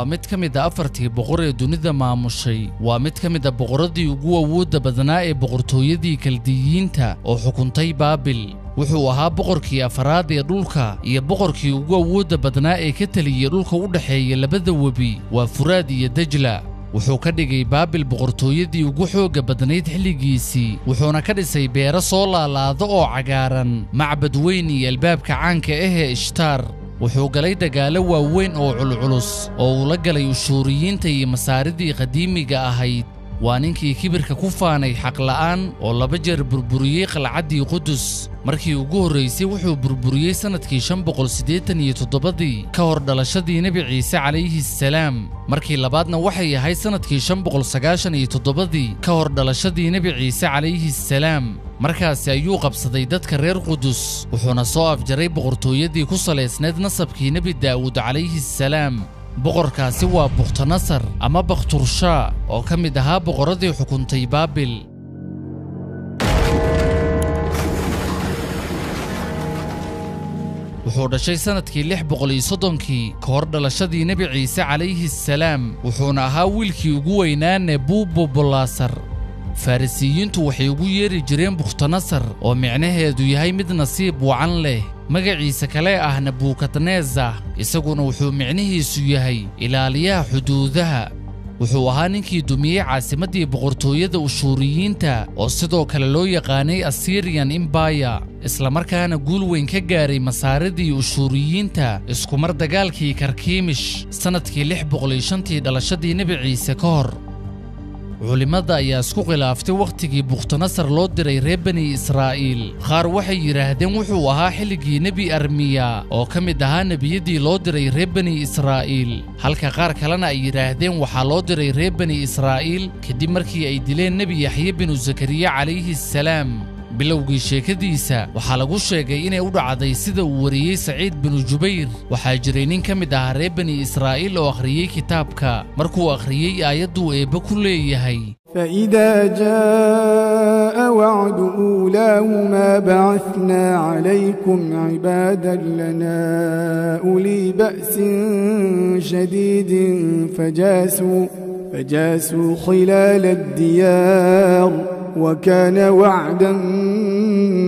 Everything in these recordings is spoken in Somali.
waa mid ka mid ah afartii boqor ee dunida maamushay waa mid ka mid ah boqoradii ugu awoodda badnaa ee boqortooyadii kaldiyiinta oo xukuntay baabil wuxuu ahaa boqorkii afaraad ee dhulka iyo boqorkii ugu awoodda badnaa ee ka taliyay dhulka u dhaxeeya labada webi waa Furaad iyo Dajla wuxuu ka dhigay baabil boqortooyadii ugu xoogga badnayd xilligiisii wuxuuna ka dhisay beero soo laalaada oo cagaaran macbad weyn iyo albaabka caanka ah ee Ishtaar wuxuu galay dagaalo waaweyn oo culculus oo uu la galay ushuuriyiinta iyo masaaridii qadiimiga ahayd waa ninkii kibirka ku faanay xaq la'aan oo laba jeer burburiyey qalcaddii Qudus markii ugu horreysay wuxuu burburiyey sanadkii 587 ka hor dhalashadii Nabi Ciise calayhi salaam markii labaadna waxay ahayd sanadkii 597 ka hor dhalashadii Nabi Ciise calayhi salaam markaasi ayuu qabsaday dadka reer Qudus wuxuuna soo afjaray boqortooyadii ku saleysneed nasabkii Nabi Daawud calayhi salaam boqorkaasi waa Bukhtanasar ama Bakhtursha oo ka mid ahaa boqoradii xukuntay baabil wuxuu dhashay sanadkii 630 ka hor dhalashadii Nabi Ciise calayhi salaam wuxuuna ahaa wiilkii ugu weynaa Nebukadnesar farisiyiintu waxay ugu yeeri jireen Bukhtanasar oo micnaheedu yahay mid nasiib wacan leh magaciisa kale ah Nebukadnesar isaguna wuxuu micnihiisu yahay ilaaliyaha xuduudaha wuxuu ahaa ninkii dumiyey caasimadii boqortooyada ushuuriyiinta oo sidoo kale loo yaqaanay Assyrian Empire isla markaana guul weyn ka gaaray masaaridii ushuuriyiinta isku mar dagaalkii Karkemish sanadkii 605 dhalashadii Nabi Ciise ka hor culimada ayaa isku khilaaftay waqtigii Bukhtanasar loo diray reer Bani Israa'iil qaar waxay yiraahdeen wuxuu ahaa xilligii Nabi Armiya oo ka mid ahaa nabiyadii loo diray reer Bani Israa'iil halka qaar kalena ay yiraahdeen waxaa loo diray reer Bani Israa'iil kadib markii ay dileen Nabi Yaxya bin Zakariya calayhi salaam bilowgii sheekadiisa waxaa lagu sheegay inay u dhacday sida uu wariyay Saciid bin Jubayr waxaa jiray nin ka mid ah reer Bani Israa'iil oo akhriyay kitaabka markuu akhriyay aayadu eeba ku leeyahay فإذا جاء وعد أولاهما بعثنا عليكم عبادا لنا أولي بأس شديد فجاسوا خلال الديار وكان وعدا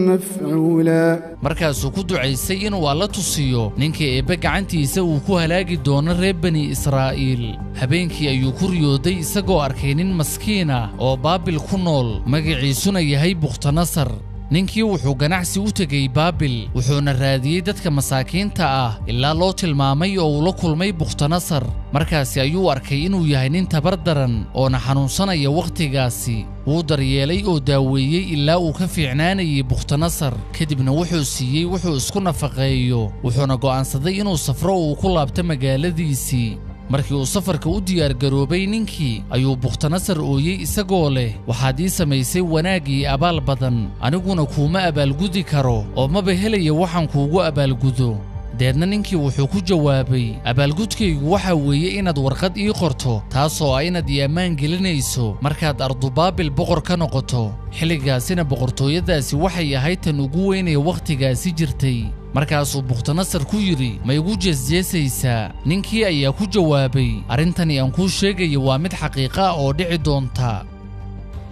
مفعولا markaasuu ku ducaysay inuu alla tusiyo ninkii eebbe gacantiisa uu ku halaagi doono reer Bani Israa'iil habeenkii ayuu ku riyooday isagoo arkay nin maskiin ah oo baabil ku nool magaciisuna yahay Bukhtanasar ninkii wuxuu ganacsi u tagay baabil wuxuuna raadiyey dadka masaakiinta ah ilaa loo tilmaamay oo uu la kulmay Bukhtanasar markaasi ayuu arkay inuu yahay nin tabar daran oo xanuunsanaya waqtigaasi wuu daryeelay oo daaweeyey ilaa uu ka fiicnaanayay Bukhtanasar kadibna wuxuu siiyey wuxuu isku nafaqeeyo wuxuuna go'aansaday inuu safro uu ku laabto magaaladiisii markii uu safarka u diyaar garoobay ninkii ayuu Bukhtanasar ooyey isagoo leh waxaad ii samaysay wanaag iyo abaal badan aniguna kuuma abaalgudi karo oo maba helaya waxaan kuugu abaalgudo deedna ninkii wuxuu ku jawaabay abaalgudkaygu waxa weeye inaad warqad ii qorto taasoo ah inaad ii ammaan gelinayso markaad Ardubaabil boqor ka noqoto xilligaasina boqortooyadaasi waxay ahayd tan ugu weyn ee waqtigaasi jirtay markaasuu Bukhtanasar ku yiri ma igu jeesjeesaysaa ninkii ayaa ku jawaabay arrintani aan kuu sheegayo waa mid xaqiiqo ah oo dhici doonta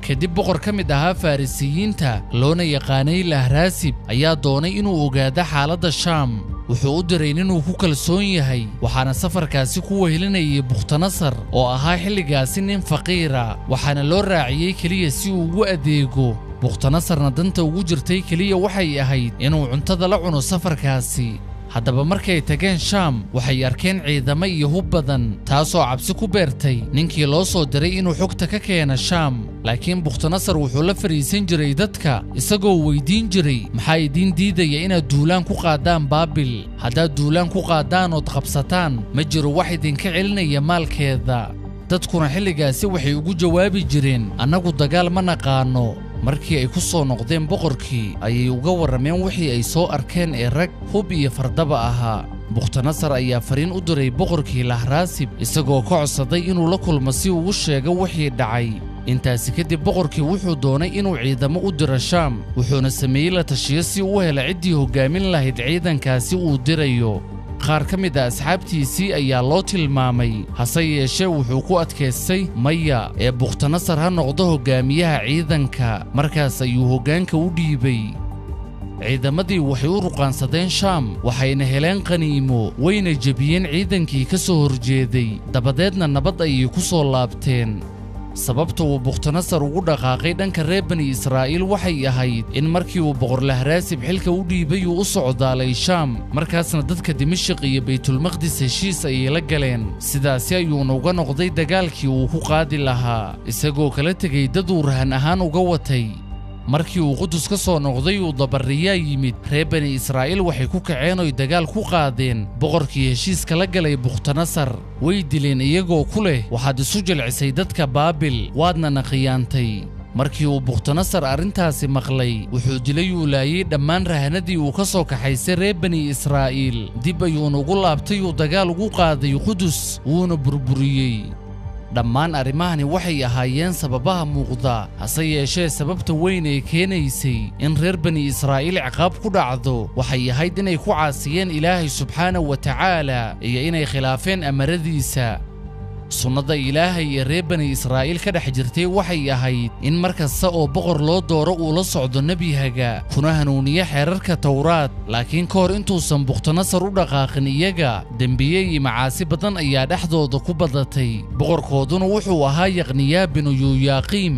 kadib boqor ka mid ahaa farisiyiinta loona yaqaanay Lahraasib ayaa doonay inuu ogaado xaaladda Shaam wuxuu u diray inuu ku kalsoon yahay waxaana safarkaasi ku wehelinayay Bukhtanasar oo ahaa xilligaasi nin faqiira waxaana loo raaciyay kaliya si uu ugu adeego Bukhtanasarna danta ugu jirtay kaliya waxay ahayd inuu cuntada la cuno safarkaasi haddaba markay tageen Shaam waxay arkeen ciidamo iyo hub badan taasoo cabsi ku beertay ninkii loo soo diray inuu xogta ka keeno Shaam laakiin Bukhtanasar wuxuu la fariisan jiray dadka isagoo weydiin jiray maxaa idin diidaya inaad duulaan ku qaadaan baabil haddaad duulaan ku qaadaan oo qabsataan ma jiro wax idinka celinaya maalkeeda dadkuna xilligaasi waxay ugu jawaabi jireen annagu dagaal ma naqaano markii ay ku soo noqdeen boqorkii ayay uga warrameen wixii ay soo arkeen ee rag hub iyo fardaba ahaa Bukhtanasar ayaa fariin u diray boqorkii Lahraasib isagoo ka codsaday inuu la kulmo si uu u sheego wixii dhacay intaasi kadib boqorkii wuxuu doonay inuu ciidamo u diro Shaam wuxuuna sameeyay la tashiyo si uu helo ciddii hogaamin lahayd ciidankaasi uu dirayo qaar ka mid ah asxaabtiisii ayaa loo tilmaamay hase yeeshee wuxuu ku adkaystay maya ee bukhtanasar ha noqdo hogaamiyaha ciidanka markaas ayuu hoggaanka u dhiibay ciidamadii waxay u ruqaansadeen shaam waxayna heleen qaniimo wayna jebiyeen ciidankii ka soo horjeeday dabadeedna nabad ayay ku soo laabteen sababta uu bukhtanasar ugu dhaqaaqay dhanka reer bani israa'iil waxay ahayd in markii uu boqor lahraasib xilka u dhiibay uu u socdaalay shaam markaasna dadka dimashiq iyo baytulmaqdis heshiis ayay la galeen sidaasi ayuuna uga noqday dagaalkii uu ku qaadi lahaa isagoo kala tegay dad uu rahan ahaan uga watay markii uu qudus ka soo noqday uu dabariyaa yimid reer bani israa'iil waxay ku kaceen oy dagaal ku qaadeen boqorkii heshiiska la galay bukhtanasar way dileen iyagoo ku leh waxaad isu jilcisay dadka baabil waadnana khiyaantay markii uu bukhtanasar arrintaasi maqlay wuxuu dilay uu laayay dhammaan rahanadii uu ka soo kaxaysay reer bani israa'iil dib ayuuna ugu laabtay uu dagaal ugu qaaday qudus wuuna burburiyey dhammaan arrimahani waxay ahaayeen sababaha muuqda hase yeeshee sababta weyn ee keenaysay in reer bani israa'iil ciqaab ku dhacdo waxay ahayd inay ku caasiyeen ilaahay subxaanahu wa tacaala iyo inay khilaafeen amaradiisa sunnada ilaahay ee reer bani israa'iil ka dhex jirtay waxay ahayd in mar kasta oo boqor loo dooro uu la socdo nebihaga kuna hanuuniyo xeerarka towraad laakiin ka hor intuusan bukhtanasar u dhaqaaqin iyaga dembiye iyo macaasi badan ayaa dhexdooda ku badatay boqorkooduna wuxuu ahaa yaqniyaa binu yuuyaaqiim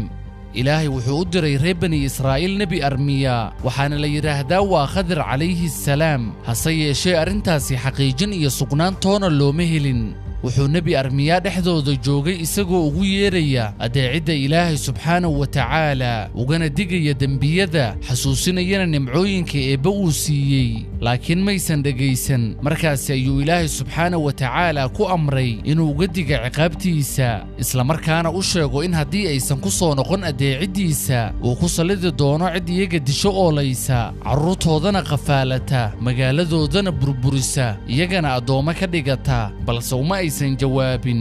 ilaahay wuxuu u diray reer bani israa'iil nebi armiya waxaana la yidhaahdaa waa khadir calayhi assalaam hase yeeshee arrintaasi xaqiijin iyo sugnaan toona looma helin wuxuu nebi armiyaa dhexdooda joogay isagoo ugu yeeraya adeecidda ilaahay subxaanahu wa tacaala ugana digaya dembiyada xasuusinayana nimcooyinka eebba uu siiyey laakiin maysan dhegaysan markaasi ayuu ilaahay subxaanahu wa tacaala ku amray inuu uga diga ciqaabtiisa islamarkaana u sheego in haddii aysan ku soo noqon adeeciddiisa uu ku sallidi doono cid iyaga disho oolaysa carruurtoodana qafaalata magaaladoodana burburisa iyagana addoommo ka dhigata balse uma aysan jawaabin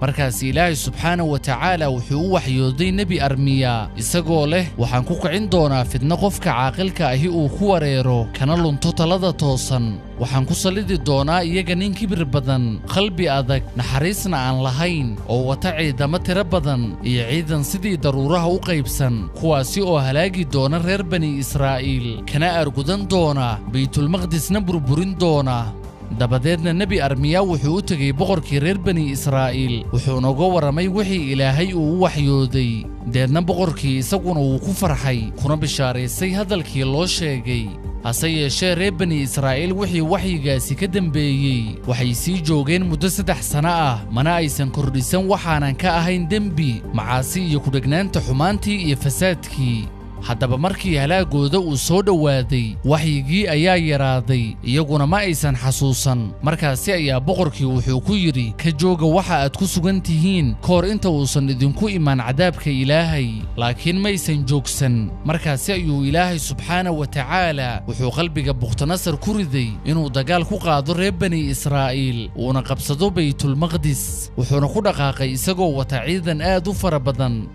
markaas ilaahay subxaanahu wa tacaala wuxuu u waxyooday nebi armiya isagoo leh waxaan ku kicin doonaa fidno qofka caaqilka ahi uu ku wareero kana lunto talada toosan waxaan ku sallidi doonaa iyaga nin kibir badan qalbi adag naxariisna aan lahayn oo wata ciidamo tiro badan iyo ciidan sidii daruuraha u qaybsan kuwaasi oo halaagi doona reer bani israa'iil kana argudan doona baytulmaqdisna burburin doona dabadeedna nebi armiya wuxuu u tegey boqorkii reer bani israa'iil wuxuuna uga warramay wixii ilaahay uu u waxyooday deedna boqorkii isaguna wuu ku farxay kuna bishaaraysay hadalkii loo sheegay hase yeeshee reer bani israa'iil wixii waxyigaasi ka dembeeyey waxay sii joogeen muddo 3 sano ah mana aysan kordhisan waxaanan ka ahayn dembi macaasi iyo kudhegnaanta xumaantii iyo fasaadkii haddaba markii halaagooda uu soo dhowaaday waxyigii ayaa yaraaday iyaguna ma aysan xasuusan markaasi ayaa boqorkii wuxuu ku yidhi ka jooga waxa aad ku sugan tihiin ka hor inta uusan idinku imaan cadaabka ilaahay laakiin maysan joogsan markaasi ayuu ilaahay subxaanahu wa tacaala wuxuu qalbiga bukhtanasar ku riday inuu dagaal ku qaado reer bani israa'iil uuna qabsado baytulmaqdis wuxuuna ku dhaqaaqay isagoo wata ciidan aad u fara badan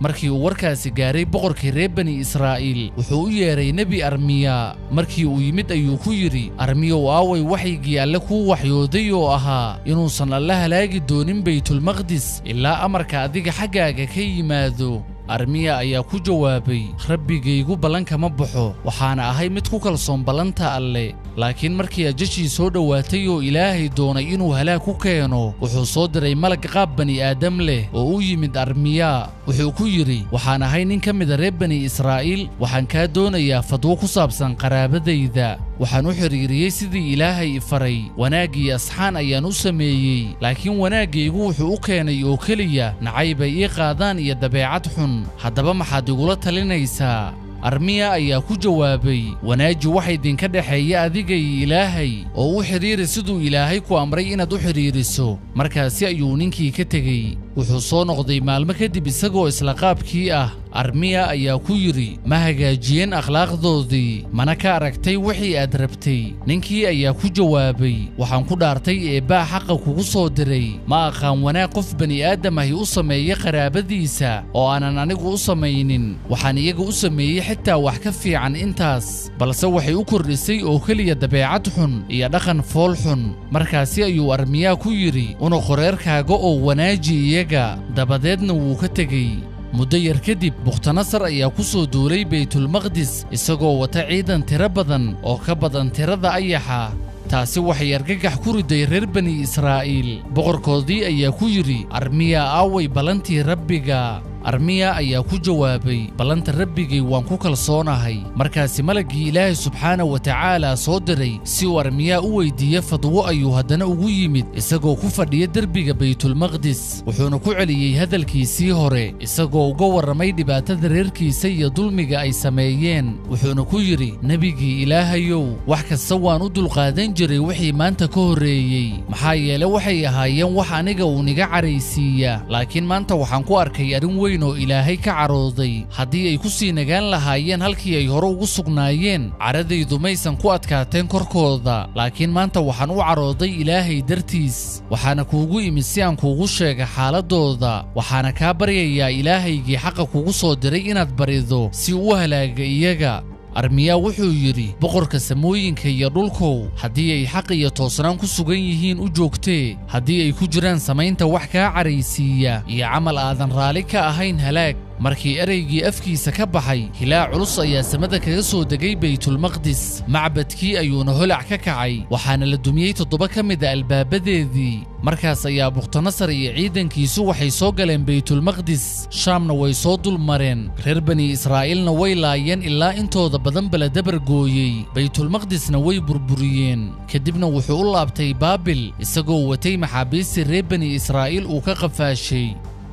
markii uu warkaasi gaaray boqorkii reer bani israa'iil wuxuu u yeeray nebi armiya markii uu yimid ayuu ku yidhi armiyow aaway waxygii alle kuu waxyooday oo ahaa inuusan alle halaagi doonin baytulmaqdis ilaa amarka adiga xaggaaga ka yimaado armiya ayaa ku jawaabay rabbigaygu ballan kama baxo waxaana ahay mid ku kalsoon ballanta alle laakiin markii ajashii soo dhowaatay oo ilaahay doonay inuu halaag ku keeno wuxuu soo diray malag qaab bani aadam leh oo u yimid armiya wuxuu ku yidhi waxaan ahay nin ka mida reer bani israa'iil waxaan kaa doonayaa fadwo ku saabsan qaraabadayda waxaan u xiriiriyey sidii ilaahay i faray wanaaggii asxaan ayaan u sameeyey laakiin wanaaggaygu wuxuu u keenay oo keliya nacaybay ii qaadaan iyo dabeecad xun haddaba maxaad igula talinaysaa armiya ayaa ku jawaabay wanaaji waxa idinka dhexeeya adiga iyo ilaahay oo u xiriiri siduu ilaahay ku amray inaad u xiriiriso markaasi ayuu ninkii ka tegey wuxuu soo noqday maalmo kadib isagoo isla qaabkii ah armiya ayaa ku yidhi ma hagaajiyeen akhlaaqdoodii mana ka aragtay wixii aad rabtay ninkii ayaa ku jawaabay waxaan ku dhaartay eebbaa xaqa kugu soo diray ma aqaan wanaag qof bani aadam ahi u sameeya qaraabadiisa oo aanan anigu u samaynin waxaan iyaga u sameeyey xitaa wax ka fiican intaas balse waxay u kordhisay oo keliya dabeecad xun iyo dhaqan fool xun markaasi ayuu armiyaa ku yidhi una qoreerkaaga oo wanaaji iyaga dabadeedna wuu ka tegey muddo yar kadib bukhtanasar ayaa ku soo duulay baytulmaqdis isagoo wata ciidan tiro badan oo ka badan tirada ayaxa taasi waxay argagax ku riday reer bani israa'iil boqorkoodii ayaa ku yidhi armiya aaway ballantii rabbiga armiya ayaa ku jawaabay ballanta rabbigay waan ku kalsoonahay markaasi malaggii ilaahay subxaana wa tacaala soo diray si uu armiyaa u weydiiye fadwo ayuu haddana ugu yimid isagoo ku fadhiya derbiga baytulmaqdis wuxuuna ku celiyey hadalkiisii hore isagoo uga warramay dhibaatada reerkiisa iyo dulmiga ay sameeyeen wuxuuna ku yidhi nebigii ilaahayow wax kasta waan u dulqaadan jiray wixii maanta ka horreeyey maxaa yeele waxay ahaayeen wax aniga uu niga caraysiiya laakiin maanta waxaan ku arkay arrin weyn oo ilaahay ka carooday haddii ay ku sii nagaan lahaayeen halkii ay hore ugu sugnaayeen caradaydu maysan ku adkaateen korkooda laakiin maanta waxaan u carooday ilaahay dartiis waxaana kuugu imid si aan kuugu sheega xaaladooda waxaana kaa baryayaa ilaahaygii xaqa kugu soo diray inaad barido si uu u halaaga iyaga armiyaa wuxuu yidhi boqorka samooyinka iyo dhulkow haddii ay xaq iyo toosnaan ku sugan yihiin u joogtee haddii ay ku jiraan samaynta wax kaa caraysiiya iyo camal aadan raalli ka ahayn halaag markii ereygii afkiisa ka baxay hilaac culus ayaa samada kaga soo degay baytulmaqdis macbadkii ayuuna holac ka kacay waxaana la dumiyey 7 ka mid a albaabadeedii markaas ayaa bukhtanasar iyo ciidankiisu waxay soo galeen baytulmaqdis shaamna way soo dulmareen reer bani israa'iilna way laayeen ilaa intooda badan bala dabar gooyey baytulmaqdisna way burburiyeen kadibna wuxuu u laabtay baabil isagoo watay maxaabiistii reer bani israa'iil uu ka qafaashay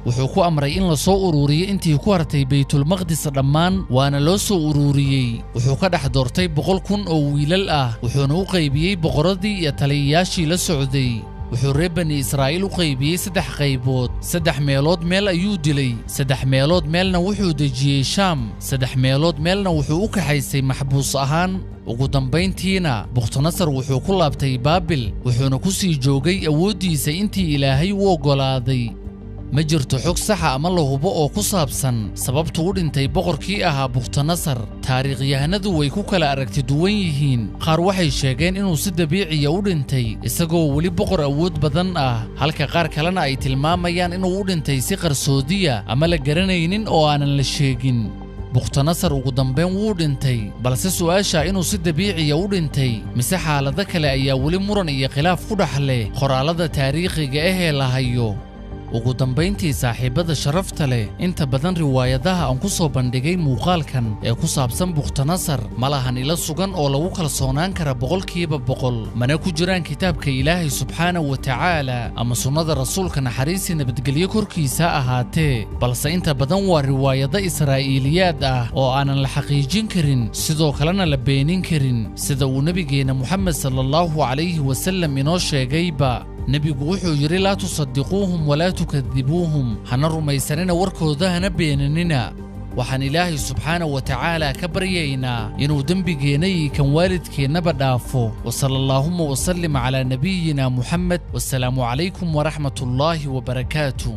wuxuu ku amray in la soo ururiyo intii ku hartay baytulmaqdis dhammaan waana loo soo ururiyey wuxuu ka dhex doortay 100,000 oo wiilal ah wuxuuna u qaybiyey boqoradii iyo taliyayaashii la socday wuxuu reer bani israa'iil u qaybiyey 3 qaybood 3 meelood meel ayuu dilay 3 meelood meelna wuxuu dejiyey shaam 3 meelood meelna wuxuu u kaxaysay maxbuus ahaan ugu dambayntiina bukhtanasar wuxuu ku laabtay baabil wuxuuna ku sii joogay awooddiisa intii ilaahay u oggolaaday ma jirto xog saxa ama la hubo oo ku saabsan sababtu u dhintay boqorkii ahaa bukhtanasar taariikhyahanadu way ku kala aragti duwan yihiin qaar waxay sheegeen inuu si dabiiciya u dhintay isagoo weli boqor awood badan ah halka qaar kalena ay tilmaamayaan inuu u dhintay si qarsoodiya ama la garanaynin oo aanan la sheegin bukhtanasar ugu dambayn wuu dhintay balse su'aasha inuu si dabiiciya u dhintay mise xaalado kale ayaa weli muran iyo khilaaf ku dhex leh qoraalada taariikhiga ahee la hayo ugu dambayntii saaxiibada sharafta leh inta badan riwaayadaha aan ku soo bandhigay muuqaalkan ee ku saabsan bukhtanasar ma lahan ila sugan oo lagu kalsoonaan kara 100% mana ku jiraan kitaabka ilaahay subxaanahu wa tacaala ama sunnada rasuulka naxariisi nabadgelyo korkiisa ahaatee balse inta badan waa riwaayado israa'iiliyaad ah oo aanan la xaqiijin karin sidoo kalena la beenin karin sida uu nabigeena Muhammad sallallahu alayhi wasallam inoo sheegayba nebigu wuxuu yidhi laa tusaddiquuhum walaa tukadibuuhum hana rumaysanina warkooda hana beeninina waxaan ilaahay subxaanahu wa tacaala ka baryaynaa inuu dembigeenna iyo kan waalidkeennaba dhaafo wasala allaahumma wasallim calaa nabiyina muxamed wassalaamu calaykum waraxmatullaahi wabarakaatuh